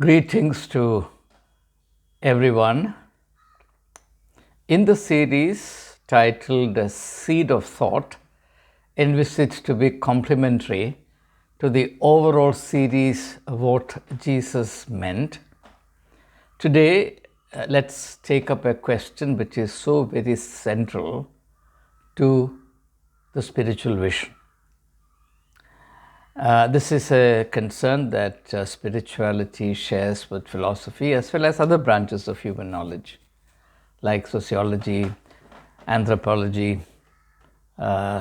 Greetings to everyone. In the series titled "A Seed of Thought," envisaged to be complementary to the overall series What Jesus Meant, today let's take up a question which is so very central to the spiritual vision. This is a concern that spirituality shares with philosophy as well as other branches of human knowledge like sociology, anthropology,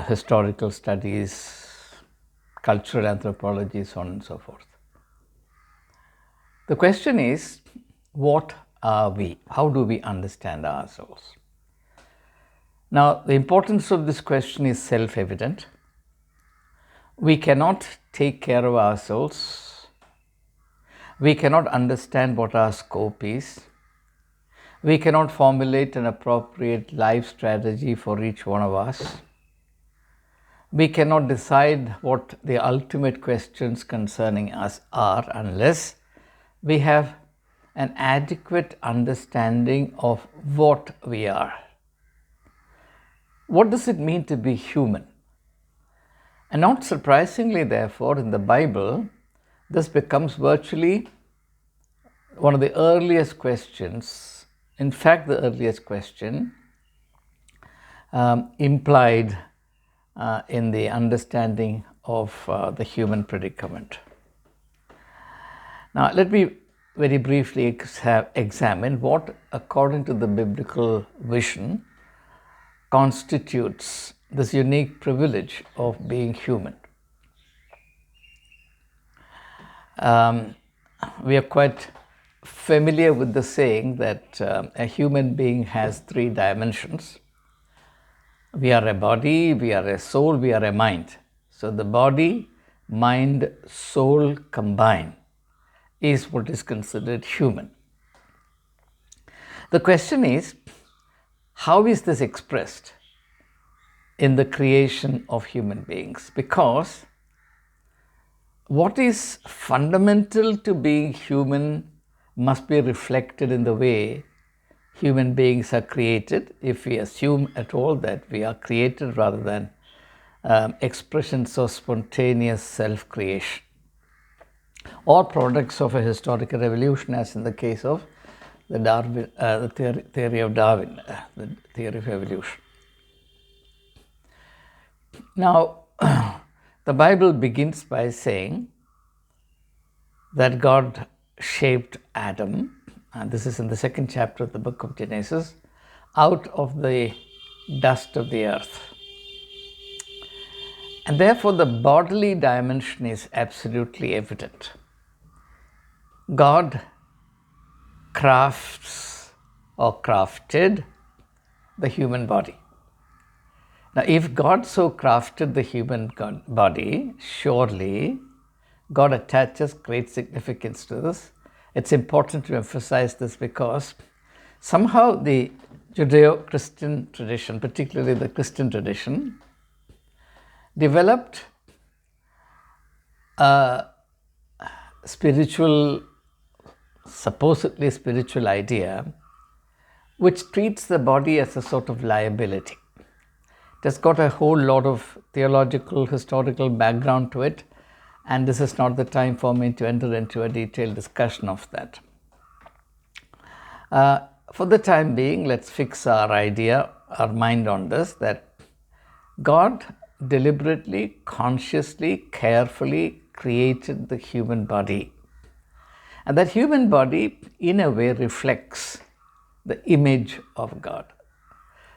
historical studies, cultural anthropology, so on and so forth. The question is, what are we? How do we understand ourselves? Now, the importance of this question is self-evident. We cannot take care of ourselves. We cannot understand what our scope is. We cannot formulate an appropriate life strategy for each one of us. We cannot decide what the ultimate questions concerning us are unless we have an adequate understanding of what we are. What does it mean to be human? And not surprisingly, therefore, in the Bible, this becomes virtually one of the earliest questions, in fact, the earliest question implied in the understanding of the human predicament. Now, let me very briefly examine what, according to the biblical vision, constitutes this unique privilege of being human. We are quite familiar with the saying that a human being has three dimensions. We are a body, we are a soul, we are a mind. So the body, mind, soul combined is what is considered human. The question is, how is this expressed in the creation of human beings? Because what is fundamental to being human must be reflected in the way human beings are created, if we assume at all that we are created rather than expressions of spontaneous self-creation or products of a historical evolution, as in the case of the theory of Darwin, the theory of evolution. Now, the Bible begins by saying that God shaped Adam, and this is in the second chapter of the book of Genesis, out of the dust of the earth. And therefore, the bodily dimension is absolutely evident. God crafts or crafted the human body. Now, if God so crafted the human body, surely God attaches great significance to this. It's important to emphasize this because somehow the Judeo-Christian tradition, particularly the Christian tradition, developed a supposedly spiritual idea which treats the body as a sort of liability. It has got a whole lot of theological, historical background to it, and this is not the time for me to enter into a detailed discussion of that. For the time being, let's fix our mind on this, that God deliberately, consciously, carefully created the human body. And that human body, in a way, reflects the image of God.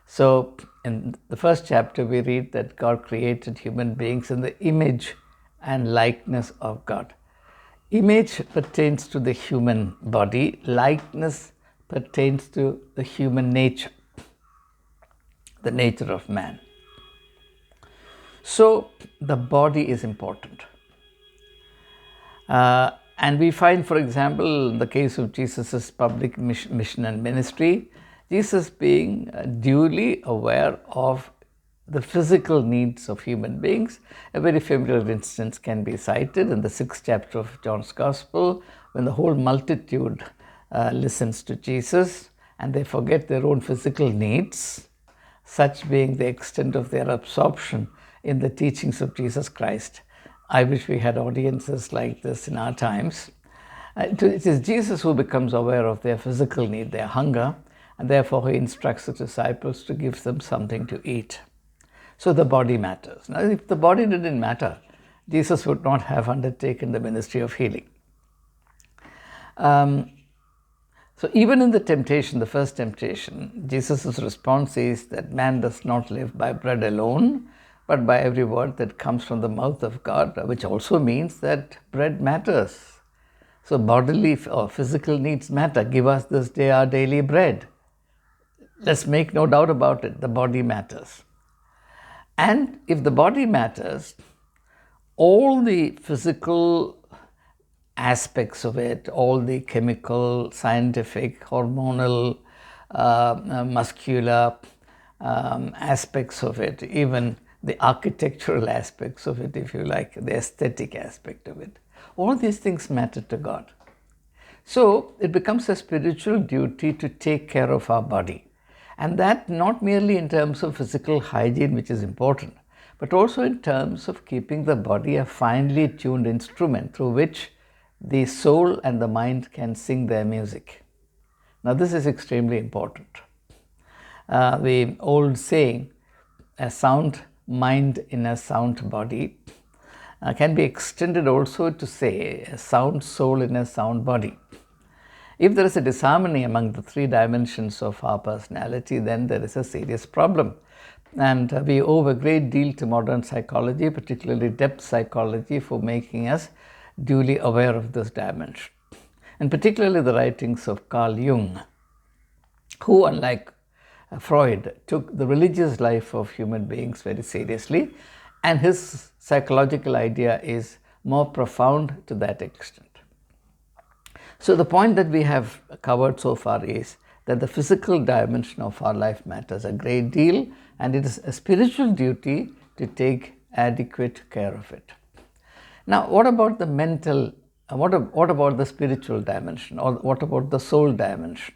So, in the first chapter, we read that God created human beings in the image and likeness of God. Image pertains to the human body, likeness pertains to the human nature, the nature of man. So, the body is important. And we find, for example, in the case of Jesus' public mission and ministry, Jesus being duly aware of the physical needs of human beings. A very familiar instance can be cited in the 6th chapter of John's Gospel, when the whole multitude listens to Jesus and they forget their own physical needs, such being the extent of their absorption in the teachings of Jesus Christ. I wish we had audiences like this in our times. It is Jesus who becomes aware of their physical need, their hunger, and therefore he instructs the disciples to give them something to eat. So the body matters. Now, if the body didn't matter, Jesus would not have undertaken the ministry of healing. So even in the temptation, the first temptation, Jesus' response is that man does not live by bread alone, but by every word that comes from the mouth of God, which also means that bread matters. So bodily or physical needs matter. Give us this day our daily bread. Let's make no doubt about it, the body matters. And if the body matters, all the physical aspects of it, all the chemical, scientific, hormonal, muscular aspects of it, even the architectural aspects of it, if you like, the aesthetic aspect of it, all these things matter to God. So it becomes a spiritual duty to take care of our body. And that not merely in terms of physical hygiene, which is important, but also in terms of keeping the body a finely tuned instrument through which the soul and the mind can sing their music. Now this is extremely important. The old saying, a sound mind in a sound body, can be extended also to say a sound soul in a sound body. If there is a disharmony among the 3 dimensions of our personality, then there is a serious problem. And we owe a great deal to modern psychology, particularly depth psychology, for making us duly aware of this dimension. And particularly the writings of Carl Jung, who, unlike Freud, took the religious life of human beings very seriously, and his psychological idea is more profound to that extent. So the point that we have covered so far is that the physical dimension of our life matters a great deal, and it is a spiritual duty to take adequate care of it. Now, what about the mental, what about the spiritual dimension, or what about the soul dimension?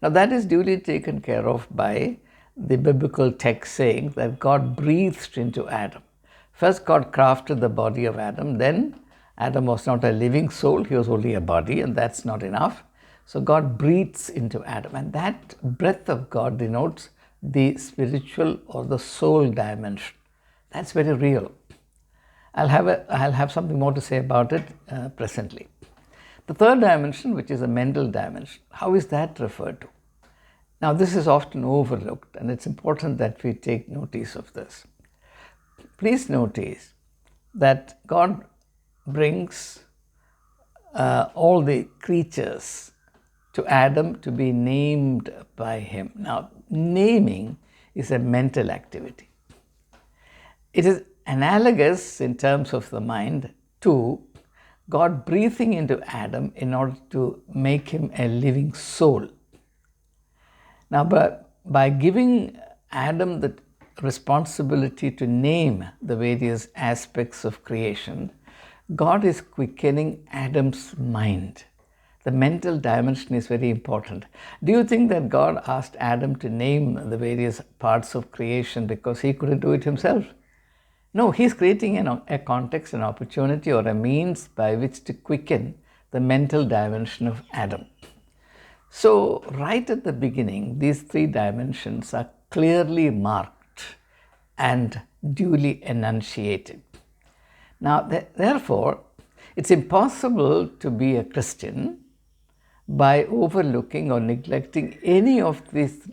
Now, that is duly taken care of by the biblical text saying that God breathed into Adam. First, God crafted the body of Adam, then Adam was not a living soul, he was only a body, and that's not enough. So God breathes into Adam, and that breath of God denotes the spiritual or the soul dimension. That's very real. I'll have something more to say about it presently. The third dimension, which is a mental dimension, how is that referred to? Now, this is often overlooked, and it's important that we take notice of this. Please notice that God brings all the creatures to Adam to be named by him. Now, naming is a mental activity. It is analogous in terms of the mind to God breathing into Adam in order to make him a living soul. Now, by giving Adam the responsibility to name the various aspects of creation, God is quickening Adam's mind. The mental dimension is very important. Do you think that God asked Adam to name the various parts of creation because he couldn't do it himself? No, he's creating a context, an opportunity, or a means by which to quicken the mental dimension of Adam. So, right at the beginning, these 3 dimensions are clearly marked and duly enunciated. Now, therefore, it's impossible to be a Christian by overlooking or neglecting any of these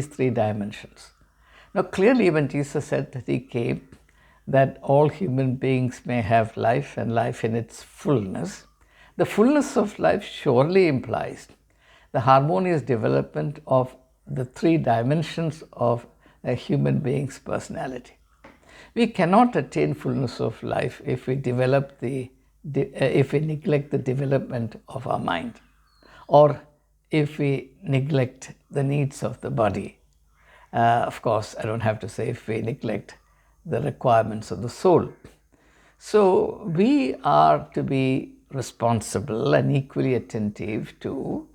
3 dimensions. Now, clearly, when Jesus said that he came that all human beings may have life and life in its fullness, the fullness of life surely implies the harmonious development of the 3 dimensions of a human being's personality. We cannot attain fullness of life if we neglect the development of our mind, or if we neglect the needs of the body. Of course, I don't have to say if we neglect the requirements of the soul. So we are to be responsible and equally attentive to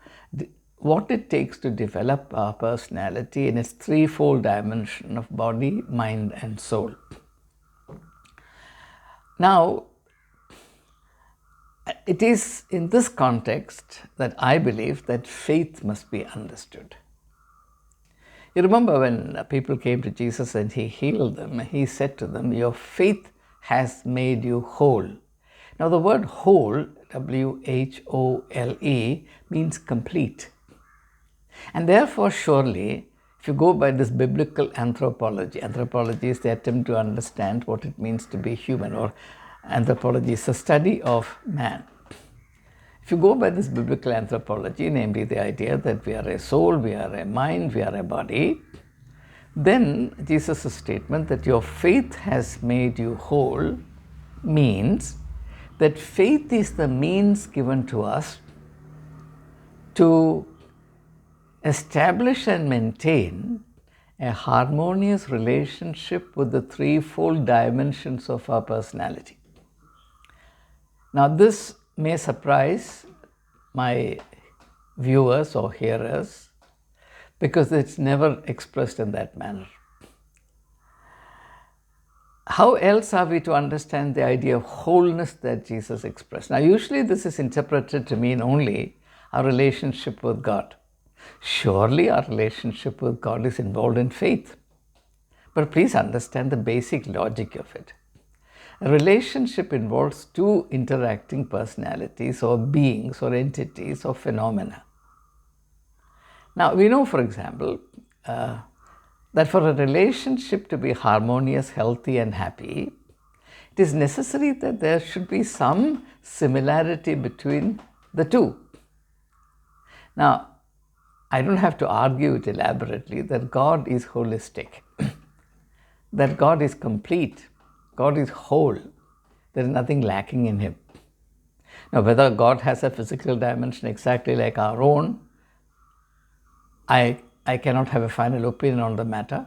what it takes to develop our personality in its threefold dimension of body, mind, and soul. Now, it is in this context that I believe that faith must be understood. You remember when people came to Jesus and he healed them, he said to them, "Your faith has made you whole." Now the word whole, W-H-O-L-E, means complete. And therefore, surely, if you go by this biblical anthropology is the attempt to understand what it means to be human, or anthropology is the study of man. If you go by this biblical anthropology, namely the idea that we are a soul, we are a mind, we are a body, then Jesus' statement that your faith has made you whole means that faith is the means given to us to establish and maintain a harmonious relationship with the threefold dimensions of our personality. Now, this may surprise my viewers or hearers because it's never expressed in that manner. How else are we to understand the idea of wholeness that Jesus expressed? Now, usually this is interpreted to mean only our relationship with God. Surely our relationship with God is involved in faith. But please understand the basic logic of it. A relationship involves two interacting personalities or beings or entities or phenomena. Now, we know, for example, that for a relationship to be harmonious, healthy, and happy, it is necessary that there should be some similarity between the two. Now, I don't have to argue it elaborately that God is holistic, that God is complete, God is whole, there is nothing lacking in Him. Now, whether God has a physical dimension exactly like our own, I cannot have a final opinion on the matter.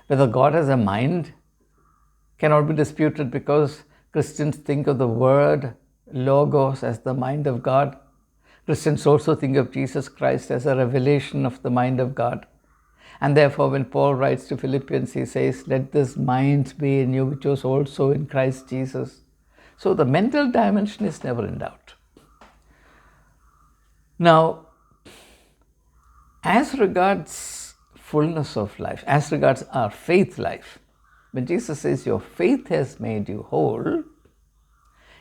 Whether God has a mind cannot be disputed because Christians think of the word logos as the mind of God. Christians also think of Jesus Christ as a revelation of the mind of God. And therefore, when Paul writes to Philippians, he says, "Let this mind be in you, which was also in Christ Jesus." So the mental dimension is never in doubt. Now, as regards fullness of life, as regards our faith life, when Jesus says your faith has made you whole,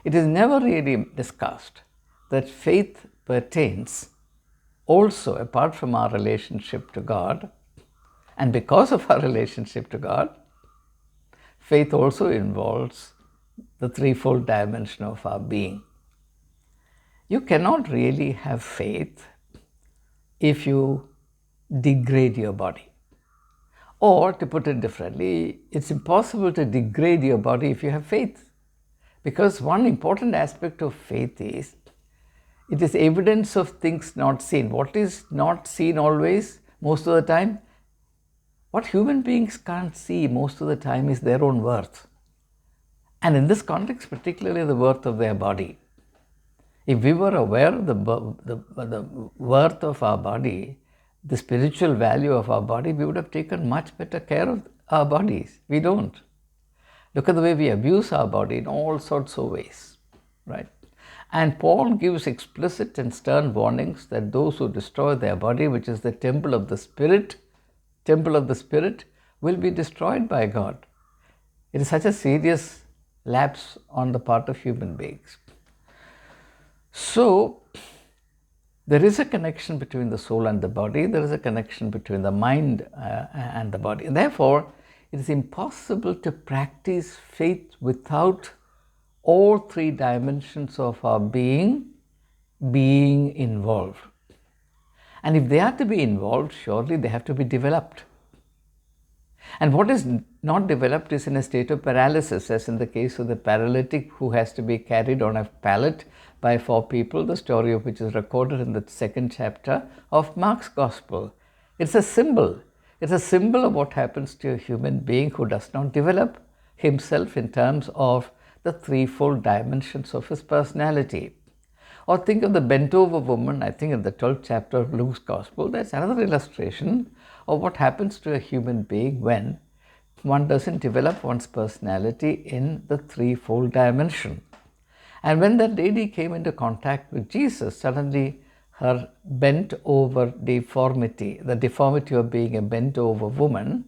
it is never really discussed that faith pertains also, apart from our relationship to God, and because of our relationship to God, faith also involves the threefold dimension of our being. You cannot really have faith if you degrade your body. Or, to put it differently, it's impossible to degrade your body if you have faith. Because one important aspect of faith is, it is evidence of things not seen. What is not seen always, most of the time? What human beings can't see most of the time is their own worth. And in this context, particularly the worth of their body. If we were aware of the worth of our body, the spiritual value of our body, we would have taken much better care of our bodies. We don't. Look at the way we abuse our body in all sorts of ways, right? And Paul gives explicit and stern warnings that those who destroy their body, which is the temple of the Spirit, will be destroyed by God. It is such a serious lapse on the part of human beings. So, there is a connection between the soul and the body. There is a connection between the mind and the body. And therefore, it is impossible to practice faith without all three dimensions of our being involved. And if they are to be involved, surely they have to be developed. And what is not developed is in a state of paralysis, as in the case of the paralytic who has to be carried on a pallet by 4 people, the story of which is recorded in the 2nd chapter of Mark's Gospel. It's a symbol It's a symbol of what happens to a human being who does not develop himself in terms of the threefold dimensions of his personality. Or think of the bent over woman, I think in the 12th chapter of Luke's Gospel. That's another illustration of what happens to a human being when one doesn't develop one's personality in the threefold dimension. And when that lady came into contact with Jesus, suddenly her bent over deformity, the deformity of being a bent over woman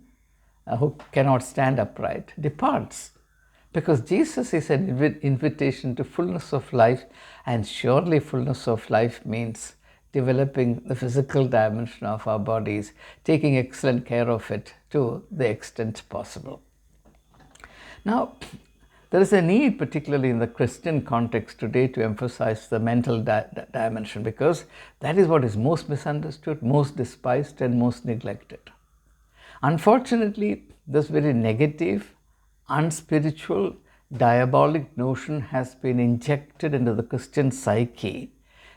who cannot stand upright, departs. Because Jesus is an invitation to fullness of life, and surely fullness of life means developing the physical dimension of our bodies, taking excellent care of it to the extent possible. Now, there is a need, particularly in the Christian context today, to emphasize the mental dimension, because that is what is most misunderstood, most despised, and most neglected. Unfortunately, this very negative, unspiritual, diabolic notion has been injected into the Christian psyche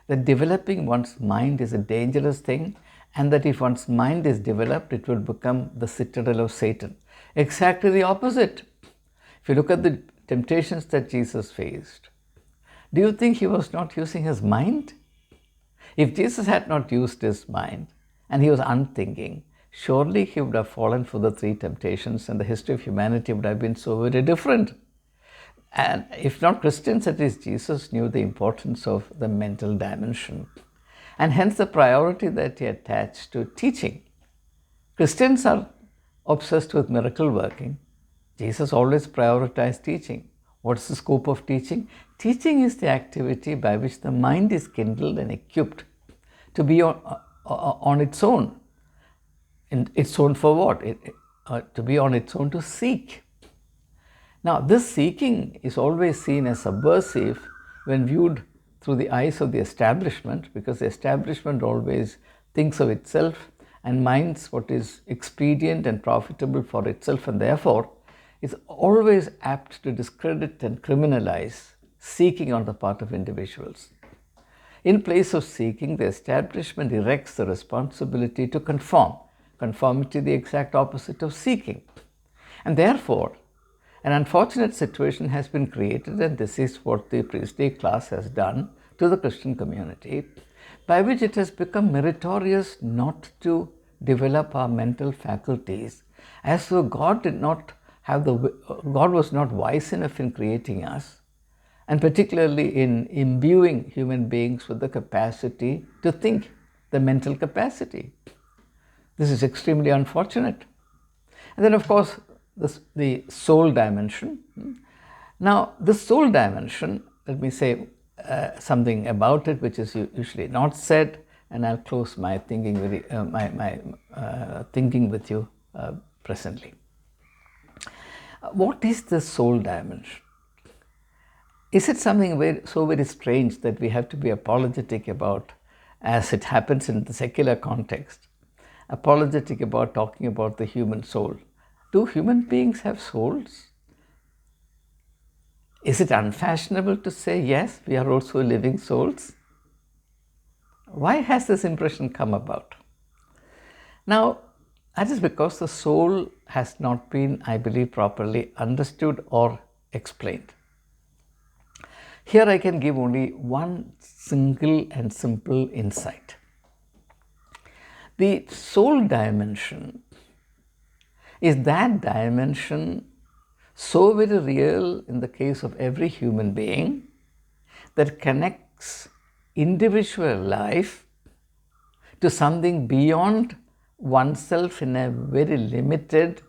that developing one's mind is a dangerous thing, and that if one's mind is developed, it will become the citadel of Satan. Exactly the opposite. If you look at the temptations that Jesus faced, do you think he was not using his mind? If Jesus had not used his mind and he was unthinking, surely he would have fallen for the three temptations, and the history of humanity would have been so very different. And if not Christians, at least Jesus knew the importance of the mental dimension, and hence the priority that he attached to teaching. Christians are obsessed with miracle working. Jesus always prioritized teaching. What's the scope of teaching? Teaching is the activity by which the mind is kindled and equipped to be on its own. And its own for what? To be on its own to seek. Now, this seeking is always seen as subversive when viewed through the eyes of the establishment, because the establishment always thinks of itself and minds what is expedient and profitable for itself, and therefore is always apt to discredit and criminalize seeking on the part of individuals. In place of seeking, the establishment erects the responsibility to conform. Conformity, the exact opposite of seeking. And therefore, an unfortunate situation has been created, and this is what the priestly class has done to the Christian community, by which it has become meritorious not to develop our mental faculties, as though God was not wise enough in creating us, and particularly in imbuing human beings with the capacity to think, the mental capacity. This is extremely unfortunate. And then, of course, the soul dimension. Now, the soul dimension, let me say something about it, which is usually not said, and I'll close my thinking thinking with you presently. What is the soul dimension? Is it something so very strange that we have to be apologetic about, as it happens in the secular context? Apologetic about talking about the human soul. Do human beings have souls? Is it unfashionable to say, yes, we are also living souls? Why has this impression come about? Now, that is because the soul has not been, I believe, properly understood or explained. Here I can give only one single and simple insight. The soul dimension is that dimension so very real in the case of every human being that connects individual life to something beyond oneself in a very limited,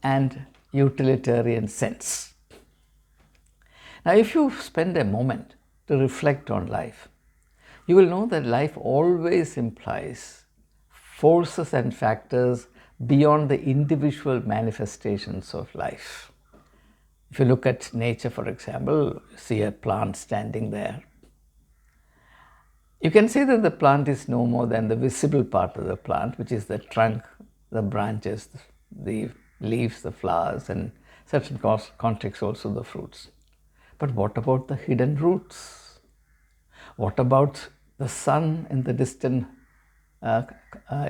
and utilitarian sense. Now, if you spend a moment to reflect on life, you will know that life always implies forces and factors beyond the individual manifestations of life. If you look at nature, for example, see a plant standing there. You can say that the plant is no more than the visible part of the plant, which is the trunk, the branches, the leaves, the flowers, and certain contexts also the fruits. But what about the hidden roots? What about the sun in the distant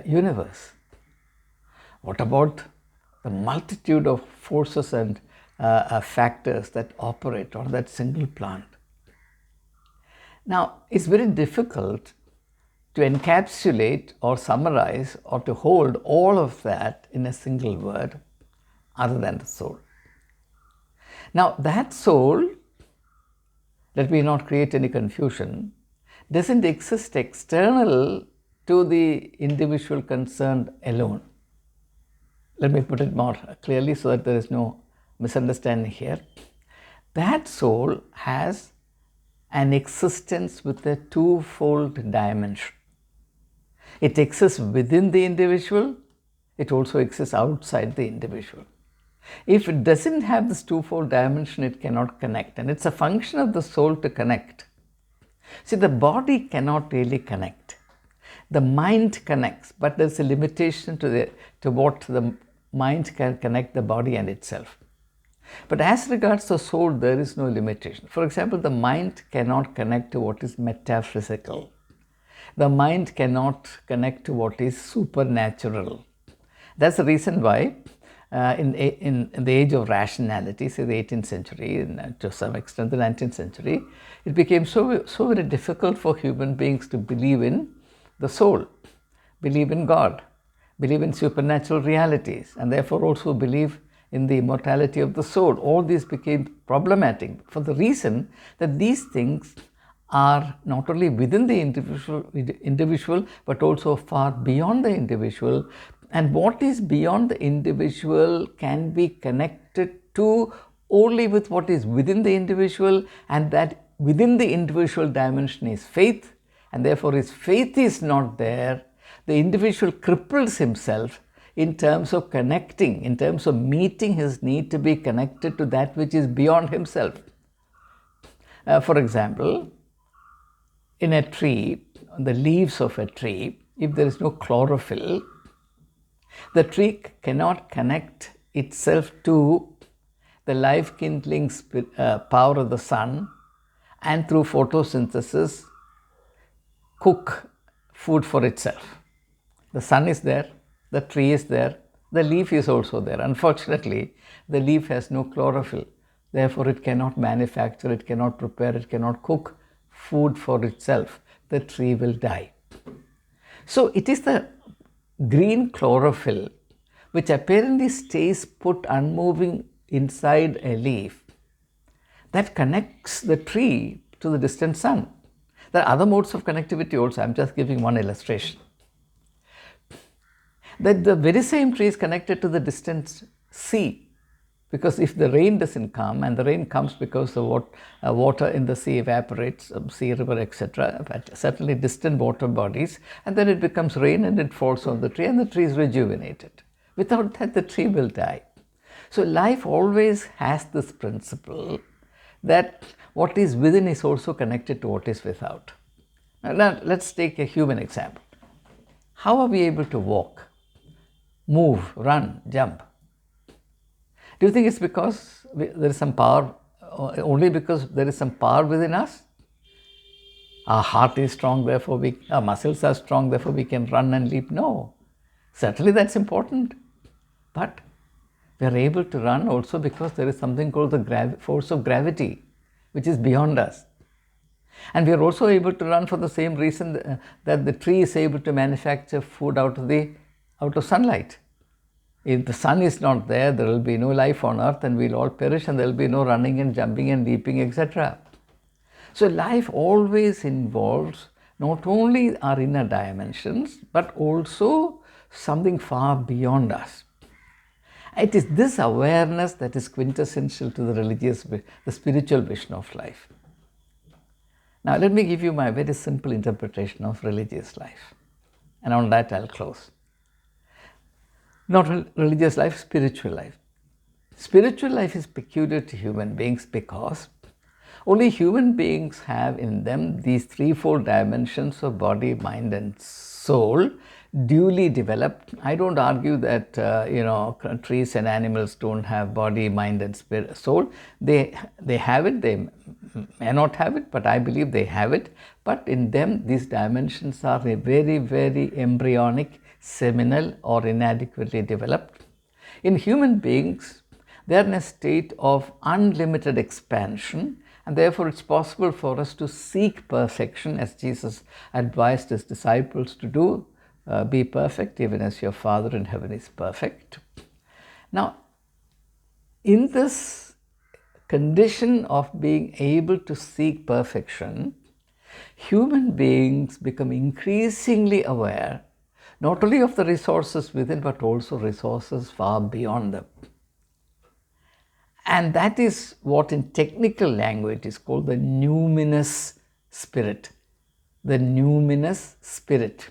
universe? What about the multitude of forces and factors that operate on that single plant? Now, it's very difficult to encapsulate or summarize or to hold all of that in a single word other than the soul. Now, that soul, let me not create any confusion, doesn't exist external to the individual concerned alone. Let me put it more clearly so that there is no misunderstanding here. That soul has an existence with a twofold dimension. It exists within the individual, it also exists outside the individual. If it doesn't have this twofold dimension, it cannot connect, and it's a function of the soul to connect. See, the body cannot really connect. The mind connects, but there's a limitation to what the mind can connect the body and itself. But as regards the soul, there is no limitation. For example, the mind cannot connect to what is metaphysical. The mind cannot connect to what is supernatural. That's the reason why in the age of rationality, say the 18th century, and to some extent the 19th century, it became so very difficult for human beings to believe in the soul, believe in God, believe in supernatural realities, and therefore also believe in the immortality of the soul. All these became problematic for the reason that these things are not only within the individual but also far beyond the individual, and what is beyond the individual can be connected to only with what is within the individual, and that within the individual dimension is faith, and therefore his faith is not there. The individual cripples himself in terms of connecting, in terms of meeting his need to be connected to that which is beyond himself. For example, in a tree, on the leaves of a tree, if there is no chlorophyll, the tree cannot connect itself to the life-kindling power of the sun and through photosynthesis cook food for itself. The sun is there, the tree is there, the leaf is also there. Unfortunately, the leaf has no chlorophyll. Therefore, it cannot manufacture, it cannot prepare, it cannot cook food for itself. The tree will die. So, it is the green chlorophyll which apparently stays put unmoving inside a leaf that connects the tree to the distant sun. There are other modes of connectivity also. I am just giving one illustration. That the very same tree is connected to the distant sea, because if the rain doesn't come, and the rain comes because the water in the sea evaporates, sea, river, etc., certainly distant water bodies, and then it becomes rain and it falls on the tree and the tree is rejuvenated. Without that, the tree will die. So life always has this principle that what is within is also connected to what is without. Now let's take a human example. How are we able to walk, move, run, jump? Do you think it's because there is some power, only because there is some power within us? Our heart is strong, therefore our muscles are strong, therefore we can run and leap? No. Certainly that's important. But we are able to run also because there is something called the force of gravity, which is beyond us. And we are also able to run for the same reason that the tree is able to manufacture food out of sunlight. If the sun is not there, there will be no life on earth and we will all perish, and there will be no running and jumping and leaping, etc. So life always involves not only our inner dimensions, but also something far beyond us. It is this awareness that is quintessential to the spiritual vision of life. Now let me give you my very simple interpretation of religious life, and on that I'll close. Not religious life, spiritual life. Spiritual life is peculiar to human beings because only human beings have in them these threefold dimensions of body, mind and soul, duly developed. I don't argue that trees and animals don't have body, mind, and spirit, soul. They have it. They may not have it, but I believe they have it. But in them, these dimensions are very, very embryonic, seminal, or inadequately developed. In human beings, they are in a state of unlimited expansion, and therefore it's possible for us to seek perfection, as Jesus advised his disciples to do. Be perfect, even as your Father in heaven is perfect. Now, in this condition of being able to seek perfection, human beings become increasingly aware not only of the resources within, but also resources far beyond them. And that is what in technical language is called the numinous spirit. The numinous spirit.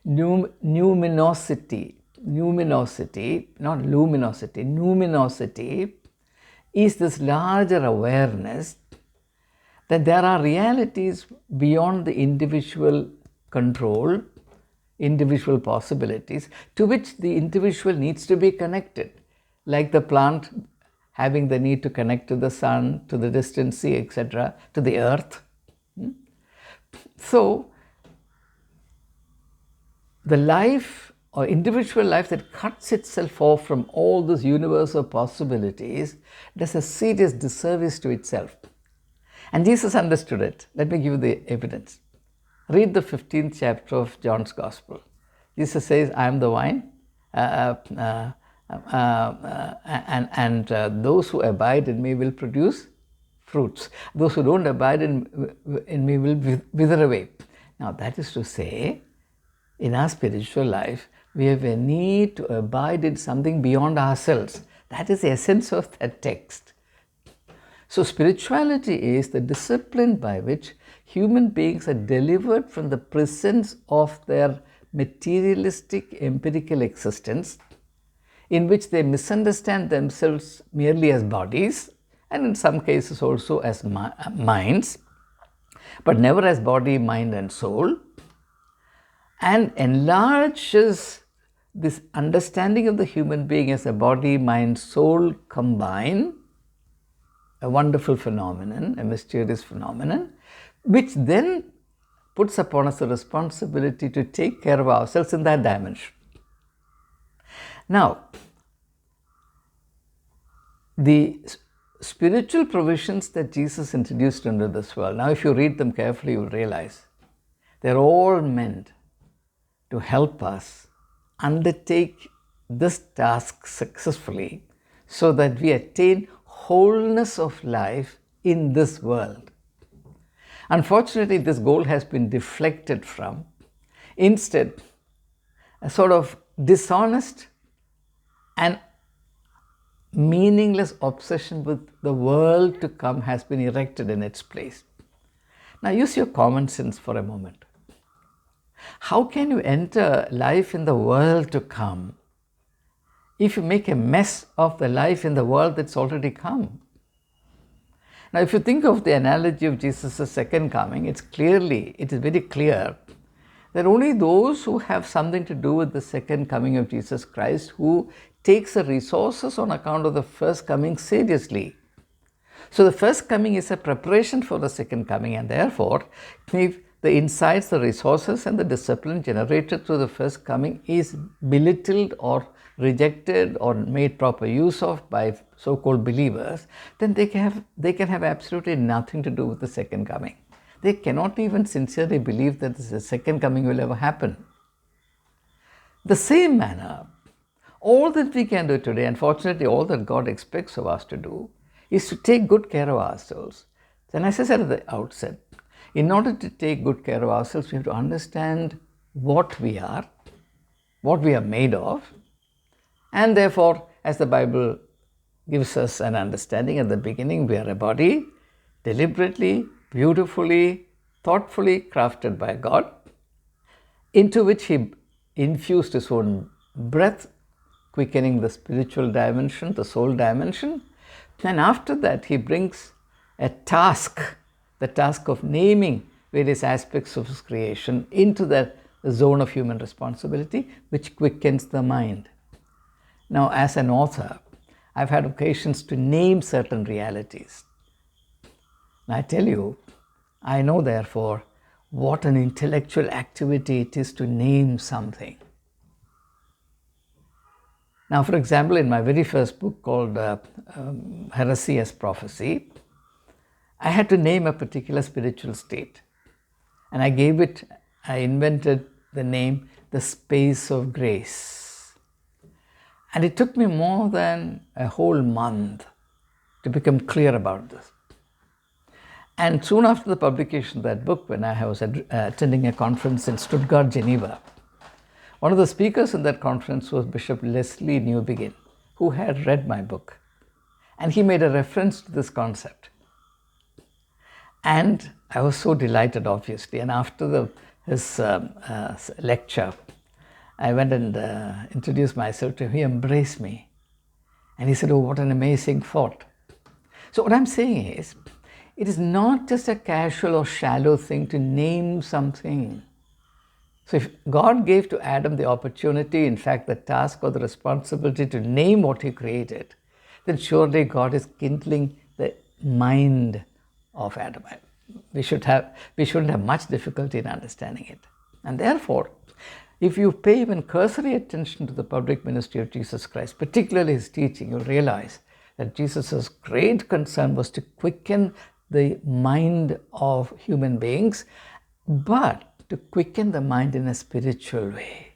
Numinosity, not luminosity, numinosity is this larger awareness that there are realities beyond the individual control, individual possibilities, to which the individual needs to be connected, like the plant having the need to connect to the sun, to the distant sea, etc., to the earth. So, the life or individual life that cuts itself off from all this universe of possibilities does a serious disservice to itself. And Jesus understood it. Let me give you the evidence. Read the 15th chapter of John's Gospel. Jesus says, I am the vine, and those who abide in me will produce fruits. Those who don't abide in me will wither away. Now, that is to say, in our spiritual life, we have a need to abide in something beyond ourselves. That is the essence of that text. So, spirituality is the discipline by which human beings are delivered from the presence of their materialistic empirical existence, in which they misunderstand themselves merely as bodies, and in some cases also as minds, but never as body, mind, and soul, and enlarges this understanding of the human being as a body, mind, soul combined, a wonderful phenomenon, a mysterious phenomenon, which then puts upon us the responsibility to take care of ourselves in that dimension. Now, the spiritual provisions that Jesus introduced into this world, now if you read them carefully, you will realize they're all meant to help us undertake this task successfully so that we attain wholeness of life in this world. Unfortunately, this goal has been deflected from. Instead, a sort of dishonest and meaningless obsession with the world to come has been erected in its place. Now, use your common sense for a moment. How can you enter life in the world to come if you make a mess of the life in the world that's already come? Now, if you think of the analogy of Jesus' second coming, it is very clear that only those who have something to do with the second coming of Jesus Christ, who takes the resources on account of the first coming seriously. So the first coming is a preparation for the second coming, and therefore, if the insights, the resources, and the discipline generated through the first coming is belittled or rejected or made proper use of by so-called believers, then they can have absolutely nothing to do with the second coming. They cannot even sincerely believe that the second coming will ever happen. The same manner, all that we can do today, unfortunately all that God expects of us to do, is to take good care of ourselves. And as I said at the outset, in order to take good care of ourselves, we have to understand what we are made of, and therefore, as the Bible gives us an understanding at the beginning, we are a body, deliberately, beautifully, thoughtfully crafted by God, into which He infused His own breath, quickening the spiritual dimension, the soul dimension. And after that, He brings a task, the task of naming various aspects of His creation into the the zone of human responsibility, which quickens the mind. Now, as an author, I've had occasions to name certain realities. And I tell you, I know therefore what an intellectual activity it is to name something. Now, for example, in my very first book called Heresy as Prophecy, I had to name a particular spiritual state. And I invented the name the space of grace. And it took me more than a whole month to become clear about this. And soon after the publication of that book, when I was attending a conference in Stuttgart, Geneva, one of the speakers in that conference was Bishop Leslie Newbegin, who had read my book. And he made a reference to this concept. And I was so delighted, obviously. And after his lecture, I went and introduced myself to him. He embraced me. And he said, "Oh, what an amazing thought." So what I'm saying is, it is not just a casual or shallow thing to name something. So if God gave to Adam the opportunity, in fact, the task or the responsibility to name what he created, then surely God is kindling the mind of Adam. We shouldn't have much difficulty in understanding it. And therefore, if you pay even cursory attention to the public ministry of Jesus Christ, particularly his teaching, you'll realize that Jesus' great concern was to quicken the mind of human beings, but to quicken the mind in a spiritual way,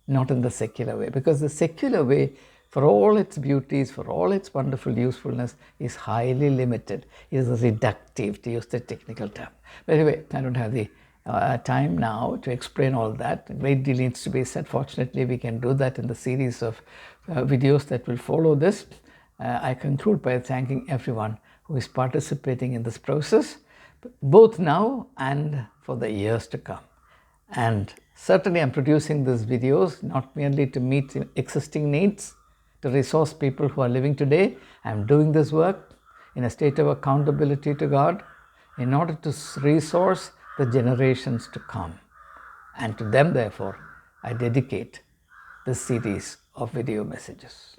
not in the secular way. Because the secular way, for all its beauties, for all its wonderful usefulness, is highly limited. It is reductive, to use the technical term. But anyway, I don't have the time now to explain all that. A great deal needs to be said. Fortunately, we can do that in the series of videos that will follow this. I conclude by thanking everyone who is participating in this process, both now and for the years to come. And certainly I'm producing these videos not merely to meet existing needs, to resource people who are living today. I'm doing this work in a state of accountability to God in order to resource the generations to come. And to them, therefore, I dedicate this series of video messages.